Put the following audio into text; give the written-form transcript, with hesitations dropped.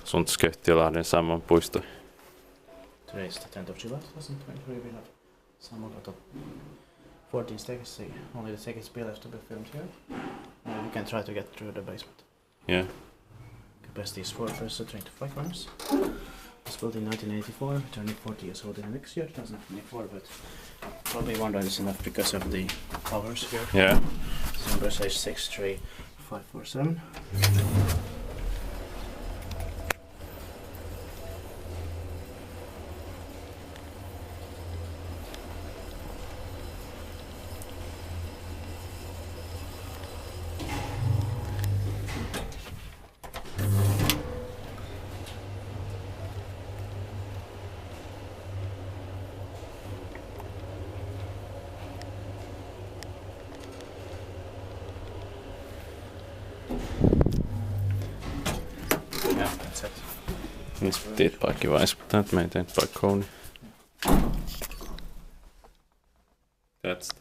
Suntskeittiölahden Sammon puisto. Today is the 10th of July 2023. We have Sammonkatu 14 seconds. Only the seconds be left to be filmed here. We can try to get through the basement. Yeah. Capacity is 4 persons, 25 grams. It was built in 1984, turning 40 years old in the next year, 2024, but probably one is enough because of the powers here. Yeah. Number says 63547. Yeah, that's it. Niistä tiedät paikki vai mutta mä en tee paikkoon. That's